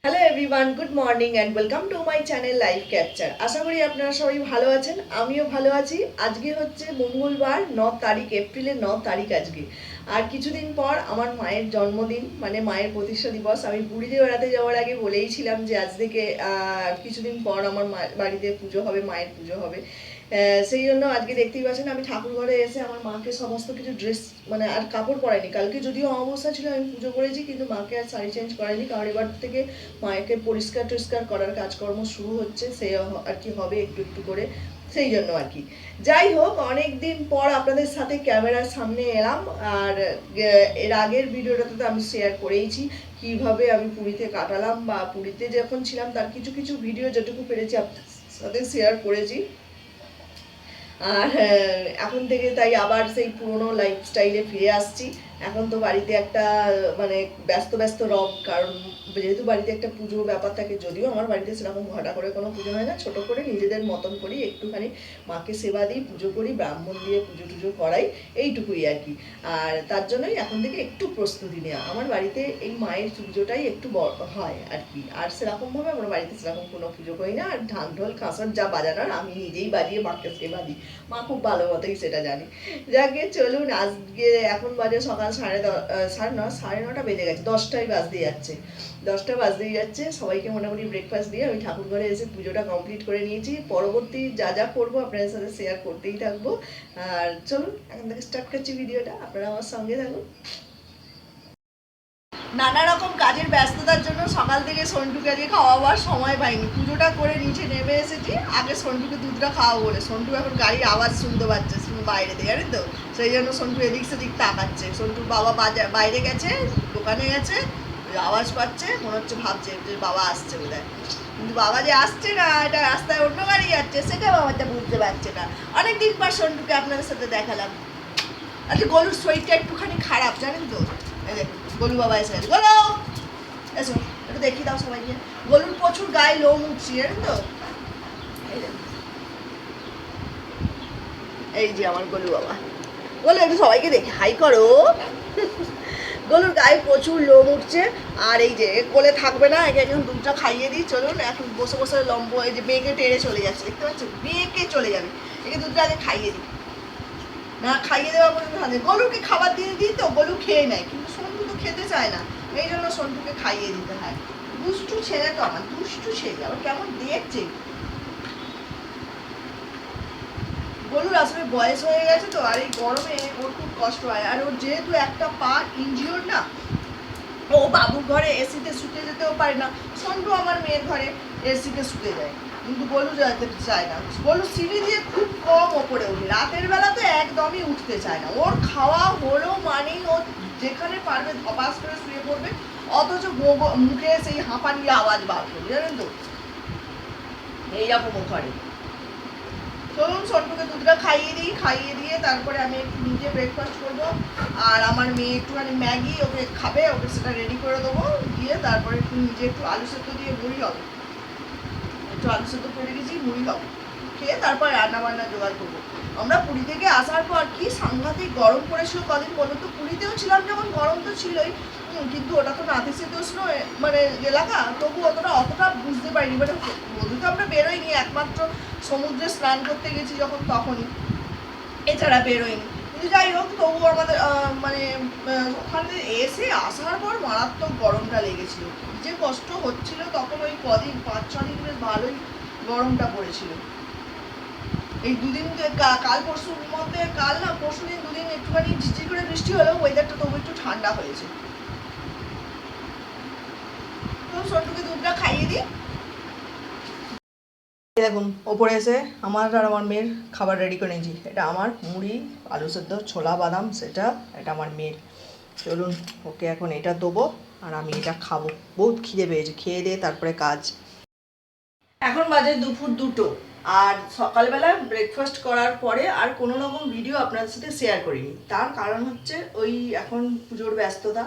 Hello everyone, good morning and welcome to my channel life capture. আশা করি আপনারা সবাই ভালো আছেন, আমিও ভালো আছি। আজকে হচ্ছে মঙ্গলবার, 9 তারিখ, এপ্রিলের 9 তারিখ আজকে। আর কিছুদিন পর আমার মায়ের জন্মদিন, মানে মায়ের প্রতিষ্ঠা দিবস। আমি পুরীতে বেড়াতে যাওয়ার আগে বলেইছিলাম যে আজ থেকে কিছুদিন পর আমার বাড়িতে পুজো হবে, মায়ের পুজো হবে। সেই জন্য আজকে দেখতেই পাচ্ছেন আমি ঠাকুর ঘরে এসে আমার মাকে সমস্ত কিছু ড্রেস, মানে আর কাপড় পরাইনি। কালকে যদিও অমাবস্যা ছিল, আমি পুজো করেছি, কিন্তু মাকে আর শাড়ি চেঞ্জ করাইনি, কারণ এবার থেকে মায়েকে পরিষ্কার টরিষ্কার করার কাজকর্ম শুরু হচ্ছে, সে আর কি হবে একটু একটু করে, সেই জন্য আর কি। যাই হোক, অনেক দিন পর আপনাদের সাথে ক্যামেরার সামনে এলাম। আর এর আগের ভিডিওটাতে তো আমি শেয়ার করেইছি কিভাবে আমি পুরীতে কাটালাম, বা পুরীতে যখন ছিলাম তার কিছু কিছু ভিডিও যেটুকু পেরেছি আপনাদের সাথে শেয়ার করেছি। আর এখন থেকে তাই আবার সেই পুরোনো লাইফস্টাইলে ফিরে আসছি। এখন তো বাড়িতে একটা মানে ব্যস্ত ব্যস্ত রব, কারণ যেহেতু বাড়িতে একটা পুজো ব্যাপার থাকে। যদিও আমার বাড়িতে সেরকম ঘটা করে কোনো পুজো হয় না, ছোট করে নিজেদের মতন করি, একটুখানি মাকে সেবা দিই, পুজো করি, ব্রাহ্মণ দিয়ে পুজো টুজো করাই, এইটুকুই আর কি। আর তার জন্যই এখন থেকে একটু প্রস্তুতি নেওয়া। আমার বাড়িতে এই মায়ের পুজোটাই একটু বড় হয় আর কি। আর সেরকমভাবে আমার বাড়িতে সেরকম কোনো পুজো করি না। আর ঢাক ঢোল কাঁসার যা বাজানোর আমি নিজেই বাজিয়ে মাকে সেবা দিই, মা খুব ভালো মতোই সেটা জানি। যাকে চলুন, আজকে এখন বাজে সকাল সাড়ে নটা বেজে গেছে, 10টাই বাজতে যাচ্ছে, 10টা বাজতেই যাচ্ছে। সবাইকে মোটামুটি ব্রেকফাস্ট দিয়ে আমি ঠাকুর ঘরে এসে পুজোটা কমপ্লিট করে নিয়েছি। পরবর্তী যা যা করবো আপনাদের সাথে শেয়ার করতেই থাকবো। আর চলুন এখন থেকে স্টার্ট করছি ভিডিওটা, আপনারা আমার সঙ্গে থাকুন। নানা রকম কাজের ব্যস্ততার জন্য সকাল থেকে সন্টুকে আজকে খাওয়াবার সময় পাইনি। পুজোটা করে নিচে নেমে এসেছি, আগে সন্টুকে দুধটা খাওয়াবো বলে। সন্টু এখন গাড়ির আওয়াজ শুনতে পাচ্ছে বাইরে থেকে, জানেন তো, সেই জন্য সন্টু এদিক সেদিক তাকাচ্ছে। সন্টুর বাবা বাইরে গেছে, দোকানে গেছে, আওয়াজ পাচ্ছে, মনে হচ্ছে ভাবছে যে বাবা আসছে বোধ হয়। কিন্তু বাবা যে আসছে না, এটা রাস্তায় অন্য গাড়ি যাচ্ছে, সেটা বাবাটা বুঝতে পারছে না। অনেকদিন পর সন্টুকে আপনাদের সাথে দেখালাম। আচ্ছা, গরুর শরীরটা একটুখানি খারাপ, জানেন তো। এই দেখুন গোলু বাবা এসে গেছে। গোলু এসো, একটু দেখিয়ে দাও সবাইকে। গোলুর প্রচুর গায়ে লোম উঠছে, জানেন তো। এই যে আমার গোলু বাবা। গোলু একটু সবাইকে দেখে হাই করো। গরুর গায়ে প্রচুর লোম উঠছে। আর এই যে কোলে থাকবে না, একে এখন দুধটা খাইয়ে দিই। চলুন, এখন বসে বসে লম্ব, এই যে মেয়েকে টেনে চলে যাচ্ছে, দেখতে পাচ্ছেন, মেয়েকে চলে যাবে। একে দুধটা আগে খাইয়ে দিই, না খাইয়ে দেওয়া পর্যন্ত থাকে। গরুকে খাবার দিয়ে দিই তো গরু খেয়ে নেয়, কিন্তু সন্টু তো খেতে চায় না, এই জন্য সন্টুকে খাইয়ে দিতে হয়। দুষ্টু ছেলে তো আমার, দুষ্টু ছেলে, আবার কেমন দেখছে। গরুর আসলে বয়স হয়ে গেছে তো, আর এই গরমে ওর খুব কষ্ট হয়। আর ওর যেহেতু একটা পা ইনজিওর না, ও বাবুর ঘরে এসিতে শুতে যেতেও পারে না। সন্টু আমার মেয়ের ঘরে এসিতে শুতে যায়, কিন্তু গোলু যেতে চায় না। গোলু সিঁড়ি দিয়ে খুব কম ওপরে ওঠে, রাতের বেলা তো একদমই উঠতে চায় না। ওর খাওয়া হলো মানেই ও যেখানে পারবে ধপাস করে শুয়ে পড়বে, অথচ মুখে সেই হাঁপানির আওয়াজ বার করবে, জানেন তো, এইরকম ও করে। চলুন সন্টুকে দুধটা খাইয়ে দিই, খাইয়ে দিয়ে তারপরে আমি একটু নিজে ব্রেকফাস্ট করবো। আর আমার মেয়ে একটুখানি ম্যাগি ওকে খাবে, ওকে সেটা রেডি করে দেবো। দিয়ে তারপরে একটু নিজে একটু আলু সেদ্ধ দিয়ে মুড়ি হবে, একটু আলু সেদ্ধ করে রেখেছি, মুড়ি হবে, খেয়ে তারপর রান্না বান্না জোগাড় করবো। আমরা পুরী থেকে আসার পর কি সাংঘাতিক গরম পড়েছিল কদিন বলো তো। পুরীতেও ছিলাম যখন, গরম তো ছিলই, কিন্তু ওটা তো নাতিশীতোষ্ণ মানে এলাকা, তবু অতটা বুঝতে পারিনি। মানে রোদে তো আমরা বেরোইনি, একমাত্র সমুদ্রে স্নান করতে গেছি যখন, তখনই, এছাড়া বেরোয়নি। কিন্তু যাই হোক, তবু আমাদের মানে ওখানে এসে আসার পর মারাত্মক গরমটা লেগেছিল, যে কষ্ট হচ্ছিল তখন। ওই কদিন 5-6 দিন বেশ ভালোই গরমটা পড়েছিল। এই দুদিন কাল পরশুর মধ্যে, কাল না পরশু দিন, দুদিন একটুখানি ঝিঝি করে বৃষ্টি হলেও ওয়েদারটা তবু একটু ঠান্ডা হয়েছে। তো সন্টুকে দুধটা খাইয়ে দিই। দেখুন ওপরে এসে আমার আর আমার মেয়ের খাবার রেডি করে নিয়েছি। এটা আমার মুড়ি, আলু সেদ্ধ, ছোলা বাদাম, সেটা এটা আমার মেয়ের। চলুন ওকে এখন এটা দেবো, আর আমি এটা খাবো। বহুত খিদে পেয়েছে, খেয়ে দিয়ে তারপরে কাজ। এখন বাজে দুপুর 2টো। আর সকালবেলা ব্রেকফাস্ট করার পরে আর কোনো রকম ভিডিও আপনাদের সাথে শেয়ার করিনি। তার কারণ হচ্ছে ওই এখন পুজোর ব্যস্ততা।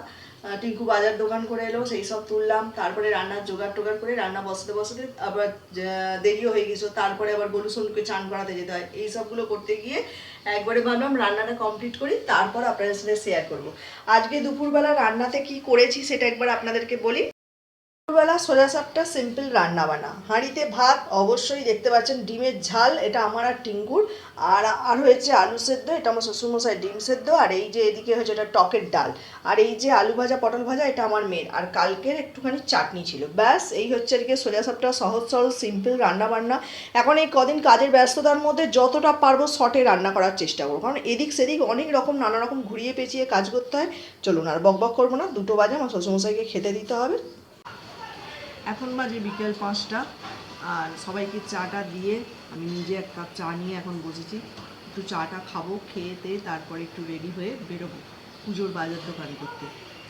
টিঙ্কু বাজার দোকান করে এলো, সেই সব তুললাম, তারপরে রান্নার জোগাড় টোগাড় করে রান্না বসাতে বসাতে আবার দেরিও হয়ে গেছিলো। তারপরে আবার গরু সন্টুকে চান করাতে যেতে হয়, এই সবগুলো করতে গিয়ে একবারে ভাবলাম রান্নাটা কমপ্লিট করি, তারপর আপনাদের সাথে শেয়ার করব। আজকে দুপুরবেলা রান্নাতে কি করেছি সেটা একবার আপনাদেরকে বলি। দুপুরবেলা সোজা সাপটা সিম্পল রান্না বান্না, হাঁড়িতে ভাত, অবশ্যই দেখতে পাচ্ছেন ডিমের ঝাল, এটা আমার আর টিঙ্কুর। আর হয়েছে আলু সেদ্ধ, এটা আমার শ্বশুরমশাই ডিম সেদ্ধ। আর এই যে এদিকে হয়েছে এটা টকের ডাল। আর এই যে আলু ভাজা পটল ভাজা, এটা আমার মেয়ের। আর কালকের একটুখানি চাটনি ছিল। ব্যাস এই হচ্ছে এদিকে সোজা সাপটা সহজ সরল সিম্পল রান্না বান্না। এখন এই কদিন কাজের ব্যস্ততার মধ্যে যতটা পারবো শর্টে রান্না করার চেষ্টা করবো, কারণ এদিক সেদিক অনেক রকম নানা রকম ঘুরিয়ে পেঁচিয়ে কাজ করতে হয়। চলুন আর বক বক করবো না, 2টো বাজে, আমার শ্বশুরমশাইকে খেতে দিতে হবে। এখন বাজে বিকেল 5টা, আর সবাইকে চাটা দিয়ে আমি নিজে এক কাপ চা নিয়ে এখন বসেছি। একটু চাটা খাবো, খেয়েতে তারপরে একটু রেডি হয়ে বেরোবো পুজোর বাজার দোকান করতে।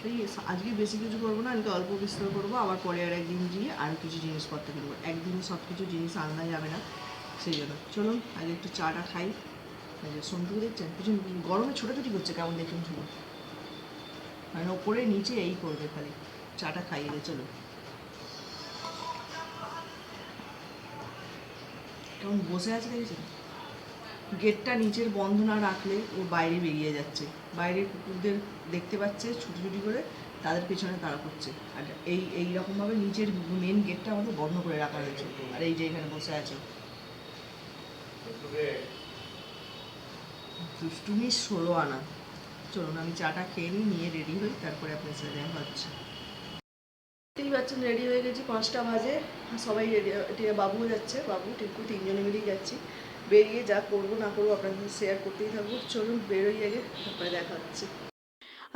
এই আজকে বেশি কিছু করবো না, আজকে অল্প বিস্তর করবো, আবার পরে আর একদিন গিয়ে আরও কিছু জিনিসপত্র কিনবো। একদিনে সব কিছু জিনিস আনা যাবে না, সেই জন্য চলুন আগে একটু চাটা খাই। সন্টুকে দেখছেন কিছু গরমে ছোটাছুটি করছে, কেমন দেখুন শুধু, মানে ওপরে নিচে এই করবে খালি। চাটা খাইয়ে দে, চলুন। কেমন বসে আছে দেখেছেন, গেটটা নিচের বন্ধ না রাখলে ও বাইরে বেরিয়ে যাচ্ছে, বাইরের কুকুরদের দেখতে পাচ্ছে ছুটি করে, তাদের পেছনে তাড়া করছে। আর এইরকমভাবে নিচের মেন গেটটা আমাদের বন্ধ করে রাখা হয়েছে। আর এই যে এখানে বসে আছে দুষ্টুমি 16 আনা। চলুন আমি চাটা খেয়ে নিয়ে রেডি হই, তারপরে আপনার সাথে দেখা হচ্ছে। দেখতেই পাচ্ছেন রেডি হয়ে গেছি, 5টা বাজে, সবাই রেডি। বাবুও যাচ্ছে, বাবু টিঙ্কু তিনজনে মিলেই যাচ্ছি। বেরিয়ে যা করবো না করবো আপনাদের শেয়ার করতেই থাকবো। চলুন বেরোই আগে, তারপরে দেখা হচ্ছে।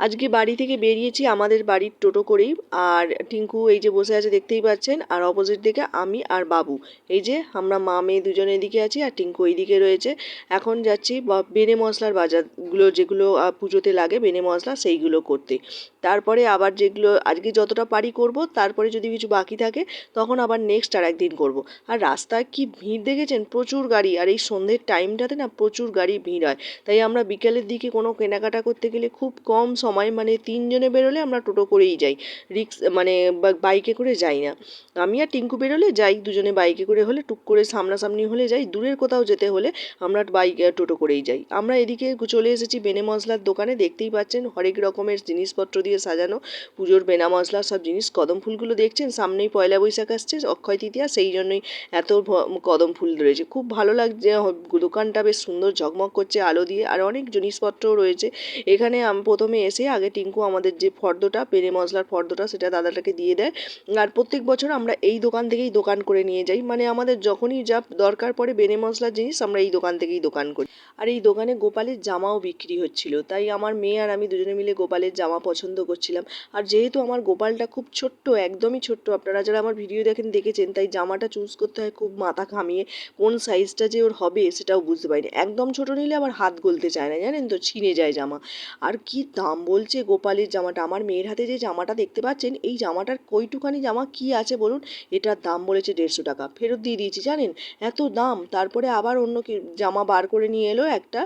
আজকে বাড়ি থেকে বেরিয়েছি আমাদের বাড়ির টোটো করেই। আর টিঙ্কু এই যে বসে আছে দেখতেই পাচ্ছেন, আর অপোজিট দিকে আমি আর বাবু, এই যে আমরা মা মেয়ে দুজনে এদিকে আছি, আর টিঙ্কু এইদিকে রয়েছে। এখন যাচ্ছি বেনে মশলার বাজারগুলো, যেগুলো পুজোতে লাগে বেনে মশলা, সেইগুলো করতে। তারপরে আবার যেগুলো আজকে যতটা পারি করব, তারপরে যদি কিছু বাকি থাকে তখন আবার নেক্সট আর একদিন করব। আর রাস্তায় কি ভিড় দেখেছেন, প্রচুর গাড়ি। আর এই সন্ধ্যের টাইমটাতে না প্রচুর গাড়ি ভিড় হয়। তাই আমরা বিকেলের দিকে কোনো কেনাকাটা করতে গেলে খুব কম সময়, মানে 3জনে বেরোলে আমরা টোটো করেই যাই, মানে বাইকে করে যাই না। আমি আর টিঙ্কু বেরোলে যাই, দুজনে বাইকে করে হলে টুক করে সামনাসামনি হলে যাই, দূরের কোথাও যেতে হলে আমরা টোটো করেই যাই। আমরা এদিকে চলে এসেছি বেনে মশলার দোকানে, দেখতেই পাচ্ছেন হরেক রকমের জিনিসপত্র দিয়ে সাজানো পুজোর বেনা মশলা সব জিনিস। কদম ফুলগুলো দেখছেন, সামনেই পয়লা বৈশাখ আসছে, অক্ষয় তৃতীয়া, সেই জন্যই এত কদম ফুল রয়েছে। খুব ভালো লাগছে, দোকানটা বেশ সুন্দর ঝকমক করছে আলো দিয়ে, আর অনেক জিনিসপত্রও রয়েছে এখানে। আমি প্রথমে এসে আগে টিঙ্কু আমাদের যে ফর্দটা, বেনে মশলার ফর্দটা, সেটা দাদাটাকে দিয়ে দেয়। আর প্রত্যেক বছর আমরা এই দোকান থেকেই দোকান করে নিয়ে যাই, মানে আমাদের যখনই যা দরকার পড়ে বেনে মশলার জিনিস, আমরা এই দোকান থেকেই দোকান করি। আর এই দোকানে গোপালের জামাও বিক্রি হচ্ছিল, তাই আমার মেয়ে আর আমি দুজনে মিলে গোপালের জামা পছন্দ করছিলাম। আর যেহেতু আমার গোপালটা খুব ছোট্ট, একদমই ছোট্ট, আপনারা যারা আমার ভিডিও দেখেছেন, তাই জামাটা চুজ করতে হয় খুব মাথা ঘামিয়ে, কোন সাইজটা যে ওর হবে সেটাও বুঝতে পারিনি। একদম ছোট নিলে আবার হাত গলতে চায় না, জানেন তো, ছিঁড়ে যায় জামা। আর কি দাম বলছে গোপালের জামাটা, আমার মেয়ের হাতে যে জামাটা দেখতে পাচ্ছেন, এই জামাটার কইটুখানি জামা কি আছে বলুন, এটার দাম বলেছে 150 টাকা। ফেরত দিয়ে দিয়েছি, জানেন এত দাম। তারপরে আবার অন্য কি জামা বার করে নিয়ে এলো একটা,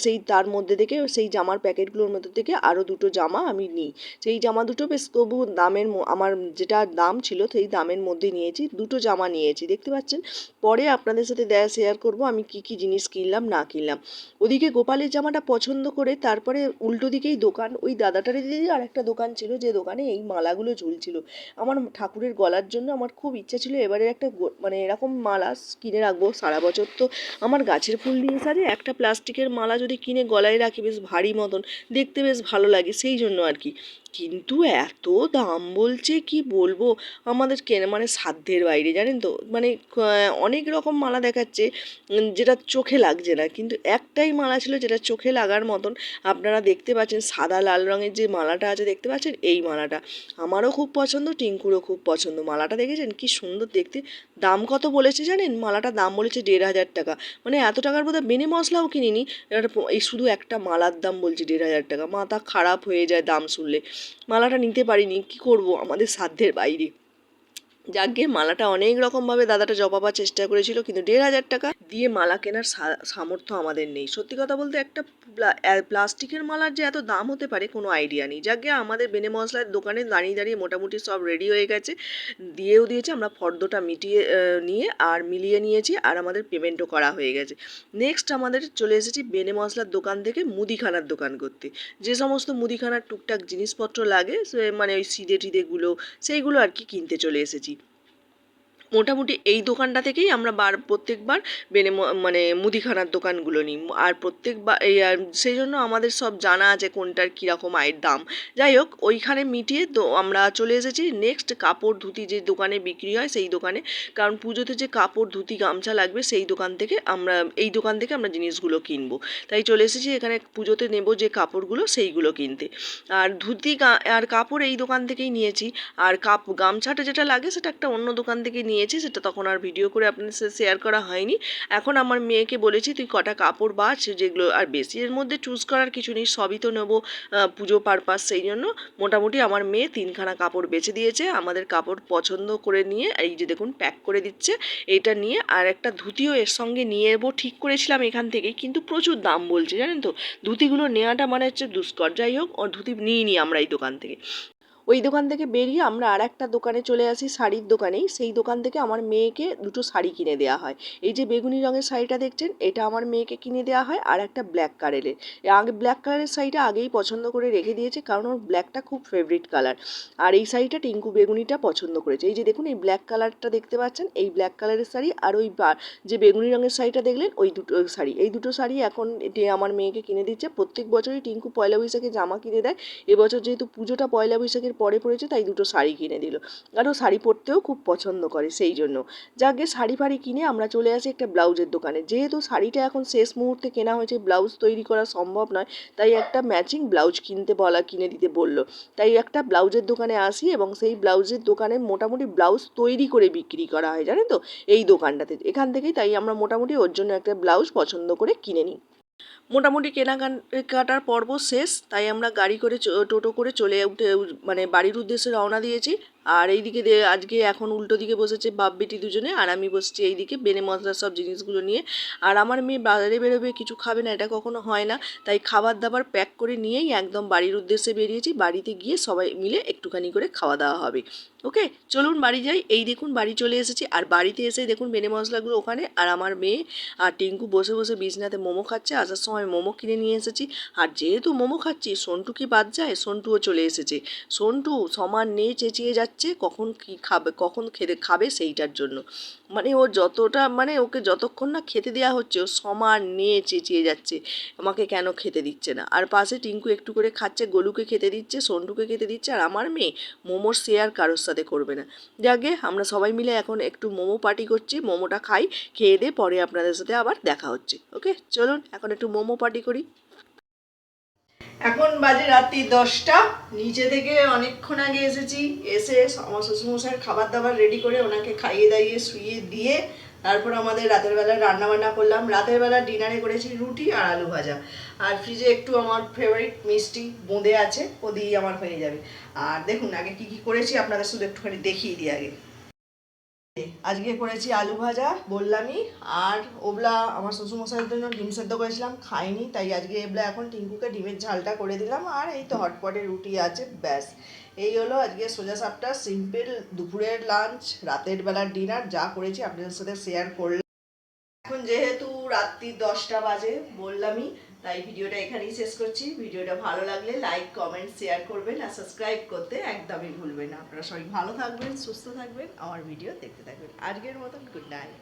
সেই তার মধ্যে থেকে, সেই জামার প্যাকেটগুলোর মধ্যে থেকে আরও 2টো জামা আমি নিই। সেই জামা দুটো বেশ তবু দামের, আমার যেটা দাম ছিল সেই দামের মধ্যে নিয়েছি, 2টো জামা নিয়েছি, দেখতে পাচ্ছেন। পরে আপনাদের সাথে শেয়ার করব আমি কি কি জিনিস কিনলাম না কিনলাম। ওদিকে গোপালের জামাটা পছন্দ করে তারপরে উল্টো দিকেই দোকান, ওই দাদাটারে দিদি আর একটা দোকান ছিল, যে দোকানে এই মালাগুলো ঝুলছিল। আমার ঠাকুরের গলার জন্য আমার খুব ইচ্ছা ছিল এবারে একটা মানে এরকম মালা কিনে রাখবো, সারা বছর তো আমার গাছের ফুল দিয়ে সাজে, একটা প্লাস্টিকের মালা যদি কিনে গলায় রাখি বেশ ভারী মতন, দেখতে বেশ ভালো লাগে, সেই জন্য আর কি। কিন্তু এত দাম বলছে, কি বলবো, আমাদের মানে সাধ্যের বাইরে, জানেন তো। মানে অনেক রকম মালা দেখাচ্ছে যেটা চোখে লাগছে না, কিন্তু একটাই মালা ছিল যেটা চোখে লাগার মতন। আপনারা দেখতে পাচ্ছেন সাদা লাল রঙের যে মালাটা আছে, দেখতে পাচ্ছেন এই মালাটা আমারও খুব পছন্দ, টিঙ্কুরও খুব পছন্দ। মালাটা দেখেছেন কি সুন্দর দেখতে। দাম কত বলেছে জানেন, মালাটার দাম বলেছে 1500 টাকা। মানে এত টাকার বোধহয় বেনে মশলাও কিনিনি, এই শুধু একটা মালার দাম বলছে 1500 টাকা। মাথা খারাপ হয়ে যায় দাম শুনলে। মালাটা নিতে পারিনি, কি করব, আমাদের সাধ্যের বাইরে। যাকে মালাটা অনেক রকমভাবে দাদাটা জপাবার চেষ্টা করেছিল, কিন্তু 1,500 টাকা দিয়ে মালা কেনার সামর্থ্য আমাদের নেই। সত্যি কথা বলতে একটা প্লাস্টিকের মালার যে এত দাম হতে পারে কোনো আইডিয়া নেই। যাকে আমাদের বেনে মশলার দোকানে দাঁড়িয়ে দাঁড়িয়ে মোটামুটি সব রেডি হয়ে গেছে, দিয়েও দিয়েছে, আমরা ফর্দটা মিটিয়ে নিয়ে আর মিলিয়ে নিয়েছি, আর আমাদের পেমেন্টও করা হয়ে গেছে। নেক্সট আমাদের চলে এসেছি বেনে মশলার দোকান থেকে মুদিখানার দোকান করতে। যে সমস্ত মুদিখানার টুকটাক জিনিসপত্র লাগে, মানে ওই সিদে টিদেগুলো, সেইগুলো আর কি কিনতে চলে এসেছি। মোটামুটি এই দোকানটা থেকেই আমরা প্রত্যেকবার মানে মুদিখানার দোকানগুলো নিই, আর প্রত্যেকবার সেই জন্য আমাদের সব জানা আছে কোনটার কীরকম দাম। যাই হোক, ওইখানে মিটিয়ে তো আমরা চলে এসেছি নেক্সট কাপড় ধুতি যে দোকানে বিক্রি হয় সেই দোকানে, কারণ পুজোতে যে কাপড় ধুতি গামছা লাগবে সেই দোকান থেকে এই দোকান থেকে আমরা জিনিসগুলো কিনবো। তাই চলে এসেছি এখানে পুজোতে নেব যে কাপড়গুলো সেইগুলো কিনতে। আর ধুতি আর কাপড় এই দোকান থেকেই নিয়েছি, আর গামছাটা যেটা লাগে সেটা একটা অন্য দোকান থেকে নিয়েছি, সেটা তখন আর ভিডিও করে আপনাদের সাথে শেয়ার করা হয়নি। এখন আমার মেয়েকে বলেছি তুই কটা কাপড় বাছ, যেগুলো আর বেশি এর মধ্যে চুজ করার কিছু নেই, সবই তো নেবো পুজো পারপাস, সেই জন্য মোটামুটি আমার মেয়ে 3খানা কাপড় বেছে দিয়েছে। আমাদের কাপড় পছন্দ করে নিয়ে এই যে দেখুন প্যাক করে দিচ্ছে, এটা নিয়ে আর একটা ধুতিও এর সঙ্গে নিয়ে নেবো ঠিক করেছিলাম এখান থেকেই, কিন্তু প্রচুর দাম বলছে জানেন তো, ধুতিগুলো নেওয়াটা মানে হচ্ছে দুষ্কর। যাই হোক, ধুতি নিই আমরা এই দোকান থেকে। ওই দোকান থেকে বেরিয়ে আমরা আর একটা দোকানে চলে আসি, শাড়ির দোকানেই। সেই দোকান থেকে আমার মেয়েকে দুটো শাড়ি কিনে দেওয়া হয়। এই যে বেগুনি রঙের শাড়িটা দেখছেন, এটা আমার মেয়েকে কিনে দেওয়া হয়, আর একটা ব্ল্যাক কালারের। আগে ব্ল্যাক কালারের শাড়িটা আগেই পছন্দ করে রেখে দিয়েছে, কারণ ওর ব্ল্যাকটা খুব ফেভারিট কালার। আর এই শাড়িটা টিঙ্কু বেগুনিটা পছন্দ করেছে। এই যে দেখুন এই ব্ল্যাক কালারটা দেখতে পাচ্ছেন, এই ব্ল্যাক কালারের শাড়ি, আর ওই যে বেগুনি রঙের শাড়িটা দেখলেন, ওই দুটো শাড়ি, এই দুটো শাড়ি এখন আমার মেয়েকে কিনে দিচ্ছে। প্রত্যেক বছরই টিঙ্কু পয়লা বৈশাখে জামা কিনে দেয়, এবছর যেহেতু পুজোটা পয়লা বৈশাখের পরে পড়েছে তাই দুটো শাড়ি কিনে দিল, আর ও শাড়ি পরতেও খুব পছন্দ করে, সেই জন্য। যাকে শাড়ি ফাড়ি কিনে আমরা চলে আসি একটা ব্লাউজের দোকানে। যেহেতু শাড়িটা এখন শেষ মুহূর্তে কেনা হয়েছে, ব্লাউজ তৈরি করা সম্ভব নয়, তাই একটা ম্যাচিং ব্লাউজ কিনে দিতে বললো। তাই একটা ব্লাউজের দোকানে আসি, এবং সেই ব্লাউজের দোকানে মোটামুটি ব্লাউজ তৈরি করে বিক্রি করা হয় জানেন তো এই দোকানটাতে, এখান থেকেই। তাই আমরা মোটামুটি ওর জন্য একটা ব্লাউজ পছন্দ করে কিনে নিই। মোটামুটি কেনাকাটার পর্ব শেষ, তাই আমরা গাড়ি করে টোটো করে মানে বাড়ির উদ্দেশ্যে রওনা দিয়েছি। আর এইদিকে আজকে এখন উল্টো দিকে বসেছে বাপ বেটি দুজনে, আর আমি বসছি এইদিকে বেনে মশলার সব জিনিসগুলো নিয়ে। আর আমার মেয়ে বাজারে বেরোবে, কিছু খাবে না, এটা কখনো হয় না, তাই খাবার দাবার প্যাক করে নিয়েই একদম বাড়ির উদ্দেশ্যে বেরিয়েছি। বাড়িতে গিয়ে সবাই মিলে একটুখানি করে খাওয়া দাওয়া হবে। ওকে, চলুন বাড়ি যাই। এই দেখুন বাড়ি চলে এসেছি, আর বাড়িতে এসে দেখুন বেনে মশলাগুলো ওখানে, আর আমার মেয়ে আর টিঙ্কু বসে বসে বিছনাতে মোমো খাচ্ছে। আসার সময় মোমো কিনে নিয়ে এসেছি, আর যেহেতু মোমো খাচ্ছি সন্টু কি বাদ যায়, সন্টুও চলে এসেছে। সন্টু সমান নিয়ে চেঁচিয়ে যাচ্ছে কখন কি খাবে, কখন খাবে সেইটার জন্য। মানে ও যতটা, মানে ওকে যতক্ষণ না খেতে দেওয়া হচ্ছে ও সমান নিয়ে চেঁচিয়ে যাচ্ছে আমাকে কেন খেতে দিচ্ছে না। আর পাশে টিঙ্কু একটু করে খাচ্ছে, গোলুকে খেতে দিচ্ছে, সন্টুকে খেতে দিচ্ছে, আর আমার মেয়ে মোমোর শেয়ার কারোর সাথে করবে না। যাকে আমরা সবাই মিলে এখন একটু মোমো পার্টি করছি, মোমোটা খাই, খেয়ে দিয়ে পরে আপনাদের সাথে আবার দেখা হচ্ছে। ওকে, চলুন এখন একটু মোমো পার্টি করি। এখন বাজে রাত্রি 10টা, নিচে থেকে অনেকক্ষণ আগে এসেছি। এসে আমার শ্বশুরমশাইয়ের খাবার দাবার রেডি করে ওনাকে খাইয়ে দাইয়ে শুইয়ে দিয়ে তারপর আমাদের রাতের বেলা রান্না বান্না করলাম। রাতের বেলা ডিনারে করেছি রুটি আর আলু ভাজা, আর ফ্রিজে একটু আমার ফেভারিট মিষ্টি বোঁদে আছে, ও দিয়েই আমার হয়ে যাবে। আর দেখুন আগে কি কি করেছি আপনাদের শুধু একটুখানি দেখিয়ে দিই আগে। আজকে করেছি আলু ভাজা বললামই, আর ওবলা আমার শ্বশুরমশাইয়ের জন্য ডিম সেদ্ধ করেছিলাম, খাইনি, তাই আজকে এবলা এখন টিঙ্কুকে ডিমের ঝালটা করে দিলাম, আর এই তো হটপটে রুটি আছে, ব্যাস। এই হলো আজকে সোজা সাপটা সিম্পল দুপুরের লাঞ্চ, রাতের বেলার ডিনার, যা করেছি আপনাদের সাথে শেয়ার করলাম। এখন যেহেতু রাত্রি 10টা বাজে বললামই, তাই ভিডিওটা এখানেই শেষ করছি। ভিডিওটা ভালো লাগলে লাইক কমেন্ট শেয়ার করবেন, আর সাবস্ক্রাইব করতে একদমই ভুলবেন না। আপনারা সবাই ভালো থাকবেন, সুস্থ থাকবেন, আমার ভিডিও দেখতে থাকবেন। আজকের মতন গুড নাইট।